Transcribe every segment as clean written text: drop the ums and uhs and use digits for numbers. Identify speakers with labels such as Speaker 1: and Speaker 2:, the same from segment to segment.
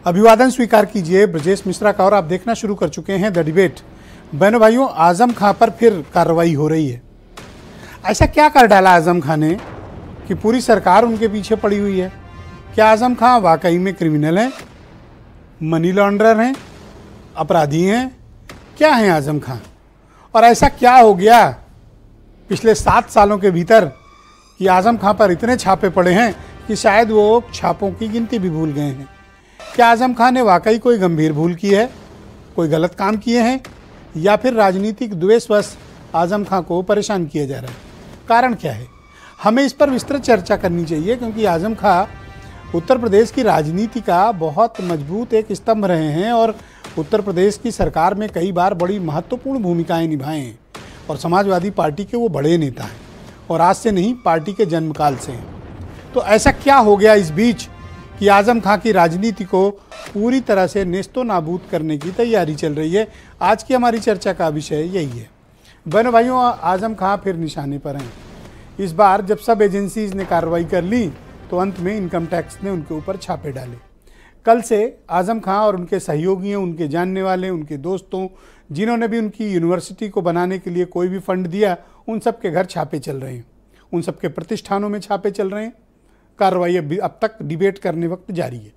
Speaker 1: अभिवादन स्वीकार कीजिए ब्रजेश मिश्रा का और आप देखना शुरू कर चुके हैं द डिबेट। बहनों भाइयों, आजम खां पर फिर कार्रवाई हो रही है। ऐसा क्या कर डाला आजम खां ने कि पूरी सरकार उनके पीछे पड़ी हुई है? क्या आजम खां वाकई में क्रिमिनल हैं, मनी लॉन्ड्रर हैं, अपराधी हैं? क्या हैं आजम खां? और ऐसा क्या हो गया पिछले 7 सालों के भीतर कि आजम खां पर इतने छापे पड़े हैं कि शायद वो छापों की गिनती भी भूल गए हैं? क्या आजम खां ने वाकई कोई गंभीर भूल की है, कोई गलत काम किए हैं, या फिर राजनीतिक द्वेषवश आजम खां को परेशान किया जा रहा है? कारण क्या है? हमें इस पर विस्तृत चर्चा करनी चाहिए, क्योंकि आजम खां उत्तर प्रदेश की राजनीति का बहुत मजबूत एक स्तंभ रहे हैं और उत्तर प्रदेश की सरकार में कई बार बड़ी महत्वपूर्ण भूमिकाएं निभाए हैं और समाजवादी पार्टी के वो बड़े नेता हैं और आज से नहीं, पार्टी के जन्मकाल से हैं। तो ऐसा क्या हो गया इस बीच कि आजम खां की राजनीति को पूरी तरह से नेस्तो नाबूद करने की तैयारी चल रही है? आज की हमारी चर्चा का विषय यही है। बहनों भाइयों, आजम खां फिर निशाने पर हैं। इस बार जब सब एजेंसीज ने कार्रवाई कर ली तो अंत में इनकम टैक्स ने उनके ऊपर छापे डाले। कल से आजम खां और उनके सहयोगियों, उनके जानने वाले, उनके दोस्तों, जिन्होंने भी उनकी यूनिवर्सिटी को बनाने के लिए कोई भी फंड दिया, उन सब के घर छापे चल रहे हैं, उन सब के प्रतिष्ठानों में छापे चल रहे हैं। कार्रवाई अब तक डिबेट करने वक्त जारी है।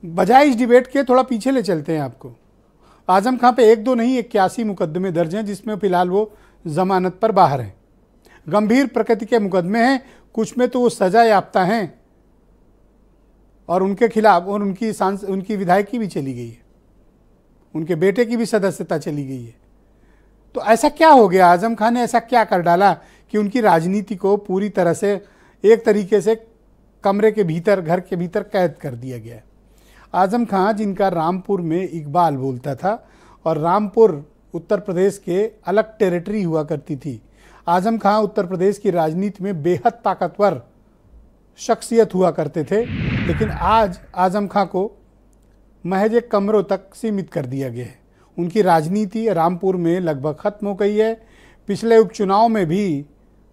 Speaker 1: बजाय इस डिबेट के थोड़ा पीछे ले चलते हैं आपको। आजम खां पे 1-2 नहीं 81 मुकदमे दर्ज हैं, जिसमें फिलहाल वो जमानत पर बाहर हैं। गंभीर प्रकृति के मुकदमे हैं, कुछ में तो वो सजा याफ्ता हैं और उनके खिलाफ और उनकी विधायकी भी चली गई है, उनके बेटे की भी सदस्यता चली गई है। तो ऐसा क्या हो गया? आजम खां ने ऐसा क्या कर डाला कि उनकी राजनीति को पूरी तरह से एक तरीके से कमरे के भीतर, घर के भीतर कैद कर दिया गया है? आजम खां, जिनका रामपुर में इकबाल बोलता था और रामपुर उत्तर प्रदेश के अलग टेरिटरी हुआ करती थी। आजम खां उत्तर प्रदेश की राजनीति में बेहद ताकतवर शख्सियत हुआ करते थे, लेकिन आज आजम खां को महज एक कमरों तक सीमित कर दिया गया है। उनकी राजनीति रामपुर में लगभग खत्म हो गई है। पिछले उपचुनाव में भी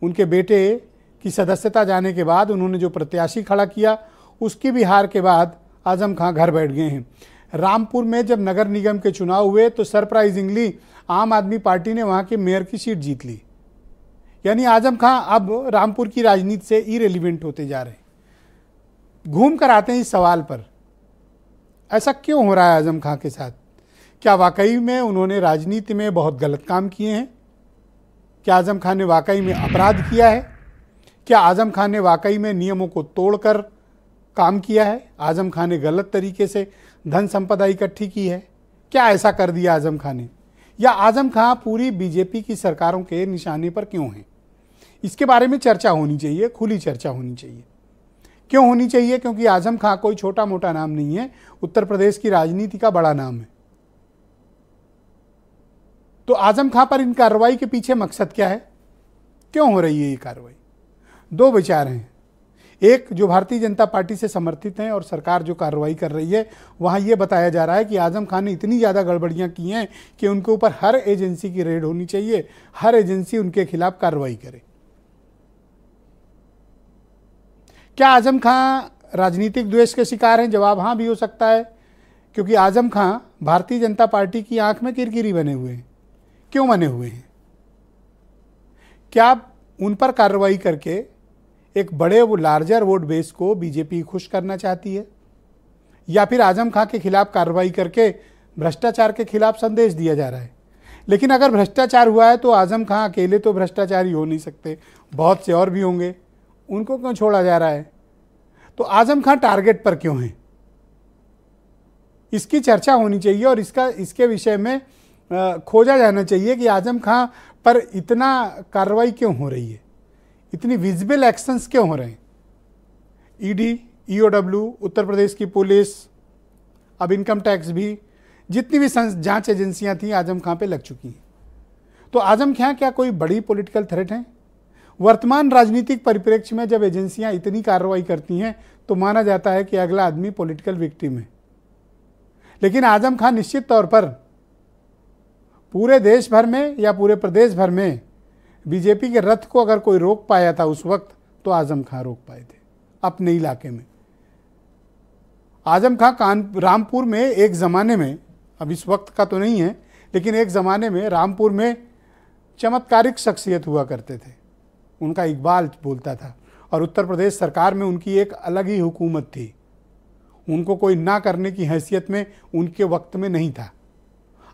Speaker 1: उनके बेटे की सदस्यता जाने के बाद उन्होंने जो प्रत्याशी खड़ा किया, उसकी भी हार के बाद आजम खां घर बैठ गए हैं। रामपुर में जब नगर निगम के चुनाव हुए तो सरप्राइजिंगली आम आदमी पार्टी ने वहां के मेयर की सीट जीत ली। यानी आजम खां अब रामपुर की राजनीति से इरेलीवेंट होते जा रहे हैं। घूम कर आते हैं इस सवाल पर, ऐसा क्यों हो रहा है आजम खां के साथ? क्या वाकई में उन्होंने राजनीति में बहुत गलत काम किए हैं? क्या आजम खां ने वाकई में अपराध किया है? क्या आजम खां ने वाकई में नियमों को तोड़कर काम किया है? आजम खां ने गलत तरीके से धन संपदा इकट्ठी की है? क्या ऐसा कर दिया आजम खां ने? या आजम खां पूरी बीजेपी की सरकारों के निशाने पर क्यों हैं? इसके बारे में चर्चा होनी चाहिए, खुली चर्चा होनी चाहिए। क्यों होनी चाहिए? क्योंकि आजम खां कोई छोटा मोटा नाम नहीं है, उत्तर प्रदेश की राजनीति का बड़ा नाम है। तो आजम खां पर इन कार्रवाई के पीछे मकसद क्या है? क्यों हो रही है ये कार्रवाई? 2 विचार हैं। एक, जो भारतीय जनता पार्टी से समर्थित हैं और सरकार जो कार्रवाई कर रही है, वहाँ ये बताया जा रहा है कि आजम खां ने इतनी ज़्यादा गड़बड़ियाँ की हैं कि उनके ऊपर हर एजेंसी की रेड होनी चाहिए, हर एजेंसी उनके खिलाफ कार्रवाई करे। क्या आजम खां राजनीतिक द्वेष के शिकार हैं? जवाब हाँ भी हो सकता है, क्योंकि आजम खां भारतीय जनता पार्टी की आंख में किरकिरी बने हुए हैं। क्यों बने हुए हैं? क्या उन पर कार्रवाई करके एक बड़े लार्जर वोट बेस को बीजेपी खुश करना चाहती है, या फिर आजम खां के खिलाफ कार्रवाई करके भ्रष्टाचार के खिलाफ संदेश दिया जा रहा है? लेकिन अगर भ्रष्टाचार हुआ है तो आजम खां अकेले तो भ्रष्टाचारी हो नहीं सकते, बहुत से और भी होंगे, उनको क्यों छोड़ा जा रहा है? तो आजम खां टारगेट पर क्यों हैं? इसकी चर्चा होनी चाहिए और इसके विषय में खोजा जाना चाहिए कि आजम खां पर इतना कार्रवाई क्यों हो रही है, इतनी विजिबल एक्शंस क्यों हो रहे हैं। ईडी, ईओडब्ल्यू, उत्तर प्रदेश की पुलिस, अब इनकम टैक्स भी, जितनी भी जांच एजेंसियां थी आजम खां पे लग चुकी हैं। तो आजम खां क्या कोई बड़ी पॉलिटिकल थ्रेट हैं? वर्तमान राजनीतिक परिप्रेक्ष्य में जब एजेंसियां इतनी कार्रवाई करती हैं तो माना जाता है कि अगला आदमी पॉलिटिकल विक्टिम है। लेकिन आजम खां निश्चित तौर पर पूरे देश भर में या पूरे प्रदेश भर में बीजेपी के रथ को अगर कोई रोक पाया था उस वक्त, तो आजम खां रोक पाए थे अपने इलाके में। आजम खां रामपुर में एक ज़माने में, अब इस वक्त का तो नहीं है, लेकिन एक ज़माने में रामपुर में चमत्कारिक शख्सियत हुआ करते थे। उनका इकबाल बोलता था और उत्तर प्रदेश सरकार में उनकी एक अलग ही हुकूमत थी। उनको कोई ना करने की हैसियत में उनके वक्त में नहीं था।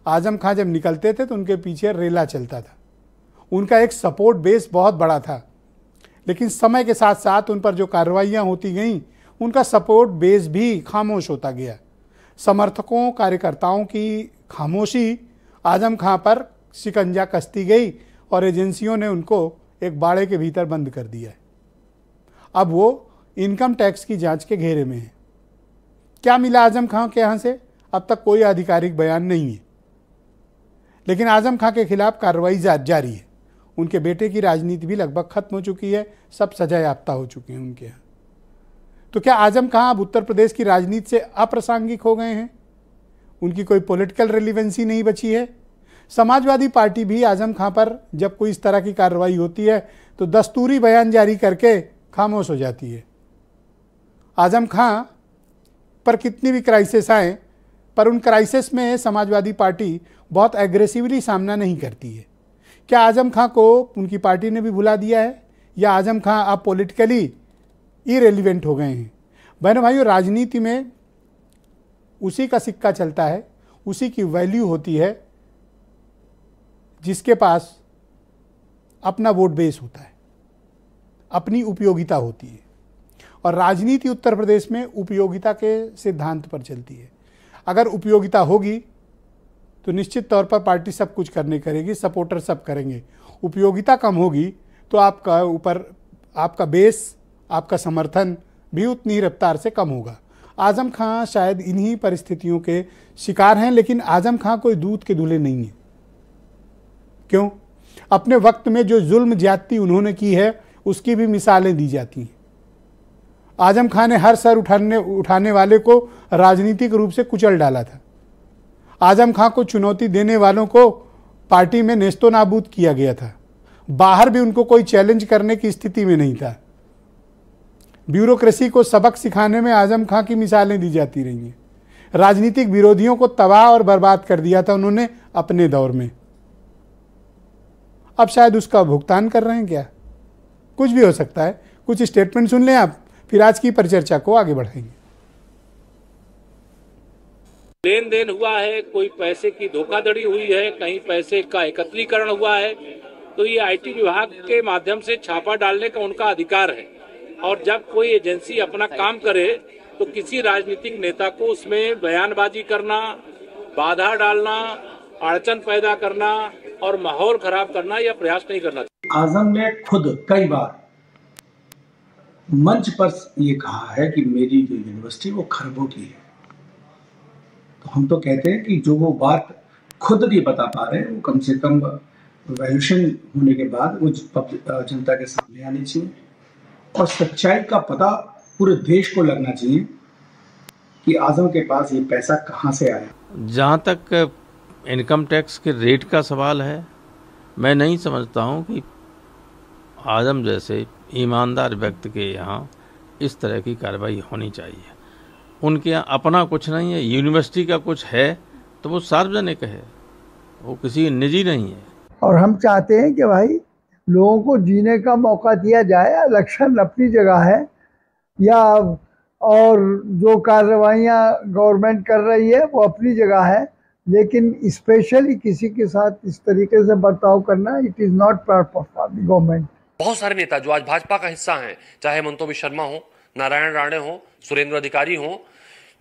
Speaker 1: आजम खां जब निकलते थे तो उनके पीछे रेला चलता था। उनका एक सपोर्ट बेस बहुत बड़ा था, लेकिन समय के साथ साथ उन पर जो कार्रवाइयाँ होती गईं, उनका सपोर्ट बेस भी खामोश होता गया। समर्थकों कार्यकर्ताओं की खामोशी आजम खां पर शिकंजा कसती गई और एजेंसियों ने उनको एक बाड़े के भीतर बंद कर दिया है। अब वो इनकम टैक्स की जांच के घेरे में है। क्या मिला आजम खां के यहाँ से, अब तक कोई आधिकारिक बयान नहीं है, लेकिन आजम खां के खिलाफ कार्रवाई जारी है। उनके बेटे की राजनीति भी लगभग खत्म हो चुकी है, सब सजा याफ्ता हो चुके हैं उनके यहाँ। तो क्या आजम खां अब उत्तर प्रदेश की राजनीति से अप्रासंगिक हो गए हैं? उनकी कोई पॉलिटिकल रिलेवेंसी नहीं बची है? समाजवादी पार्टी भी आजम खां पर जब कोई इस तरह की कार्रवाई होती है तो दस्तूरी बयान जारी करके खामोश हो जाती है। आजम खां पर कितनी भी क्राइसिस आए, पर उन क्राइसिस में समाजवादी पार्टी बहुत एग्रेसिवली सामना नहीं करती है। क्या आजम खां को उनकी पार्टी ने भी भुला दिया है, या आजम खां अब पॉलिटिकली इरेलीवेंट हो गए हैं? बहनों भाइयों, राजनीति में उसी का सिक्का चलता है, उसी की वैल्यू होती है जिसके पास अपना वोट बेस होता है, अपनी उपयोगिता होती है। और राजनीति उत्तर प्रदेश में उपयोगिता के सिद्धांत पर चलती है। अगर उपयोगिता होगी तो निश्चित तौर पर पार्टी सब कुछ करने करेगी, सपोर्टर सब करेंगे। उपयोगिता कम होगी तो आपका बेस, आपका समर्थन भी उतनी ही रफ्तार से कम होगा। आजम खां शायद इन्हीं परिस्थितियों के शिकार हैं, लेकिन आजम खां कोई दूध के दूल्हे नहीं है। क्यों? अपने वक्त में जो जुल्म ज्यादती उन्होंने की है उसकी भी मिसालें दी जाती हैं। आजम खां ने हर सर उठाने वाले को राजनीतिक रूप से कुचल डाला था। आजम खां को चुनौती देने वालों को पार्टी में नेस्तो नाबूद किया गया था। बाहर भी उनको कोई चैलेंज करने की स्थिति में नहीं था। ब्यूरोक्रेसी को सबक सिखाने में आजम खां की मिसालें दी जाती रही हैं। राजनीतिक विरोधियों को तबाह और बर्बाद कर दिया था उन्होंने अपने दौर में। अब शायद उसका भुगतान कर रहे हैं क्या? कुछ भी हो सकता है। कुछ स्टेटमेंट सुन लें आप, फिर आज की परिचर्चा को आगे बढ़ाएंगे।
Speaker 2: लेन देन हुआ है, कोई पैसे की धोखाधड़ी हुई है, कहीं पैसे का एकत्रीकरण हुआ है, तो ये आईटी विभाग के माध्यम से छापा डालने का उनका अधिकार है। और जब कोई एजेंसी अपना काम करे तो किसी राजनीतिक नेता को उसमें बयानबाजी करना, बाधा डालना, अड़चन पैदा करना और माहौल खराब करना यह प्रयास नहीं करना चाहिए।
Speaker 3: आजम ने खुद कई बार मंच पर ये कहा है कि मेरी जो यूनिवर्सिटी वो खरबों की है। तो हम तो कहते हैं कि जो वो बात खुद नहीं बता पा रहे, वो कम से कम वैल्यूएशन होने के बाद वो जनता के सामने आनी चाहिए और सच्चाई का पता पूरे देश को लगना चाहिए कि आजम के पास ये पैसा कहाँ से आया।
Speaker 4: जहाँ तक इनकम टैक्स के रेट का सवाल है, मैं नहीं समझता हूँ कि आजम जैसे ईमानदार व्यक्ति के यहाँ इस तरह की कार्रवाई होनी चाहिए। उनके यहाँ अपना कुछ नहीं है, यूनिवर्सिटी का कुछ है तो वो सार्वजनिक है, वो किसी निजी नहीं है।
Speaker 5: और हम चाहते हैं कि भाई लोगों को जीने का मौका दिया जाए। इलेक्शन अपनी जगह है, या और जो कार्रवाइयाँ गवर्नमेंट कर रही है वो अपनी जगह है, लेकिन स्पेशली किसी के साथ इस तरीके से बर्ताव करना, it is not part of the government.
Speaker 6: बहुत सारे नेता जो आज भाजपा का हिस्सा हैं, चाहे हेमंत शर्मा हो, नारायण राणे हो, सुरेंद्र अधिकारी हो,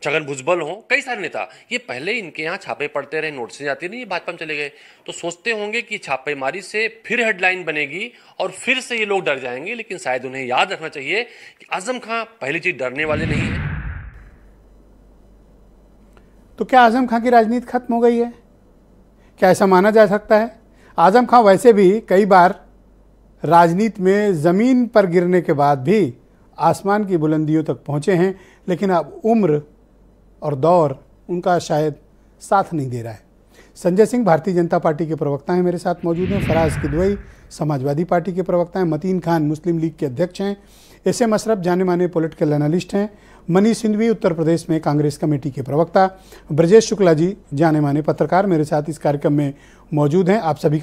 Speaker 6: छगन भुजबल हो, कई सारे नेता, ये पहले इनके यहाँ छापे पड़ते रहे, नोटिस जाती नहीं, भाजपा में चले गए। तो सोचते होंगे कि छापेमारी से फिर हेडलाइन बनेगी और फिर से ये लोग डर जाएंगे, लेकिन शायद उन्हें याद रखना चाहिए कि आजम खां पहली चीज डरने वाले नहीं है।
Speaker 1: तो क्या आजम खां की राजनीति खत्म हो गई है? क्या ऐसा माना जा सकता है? आजम खां वैसे भी कई बार राजनीति में ज़मीन पर गिरने के बाद भी आसमान की बुलंदियों तक पहुँचे हैं, लेकिन अब उम्र और दौर उनका शायद साथ नहीं दे रहा है। संजय सिंह भारतीय जनता पार्टी के प्रवक्ता हैं, मेरे साथ मौजूद हैं। फराज किदवई समाजवादी पार्टी के प्रवक्ता हैं। मतीन खान मुस्लिम लीग के अध्यक्ष हैं। एसएम अशरफ जाने माने पॉलिटिकल एनालिस्ट हैं। मनीष सिंधवी उत्तर प्रदेश में कांग्रेस कमेटी के प्रवक्ता। ब्रजेश शुक्ला जी जाने माने पत्रकार मेरे साथ इस कार्यक्रम में मौजूद हैं। आप सभी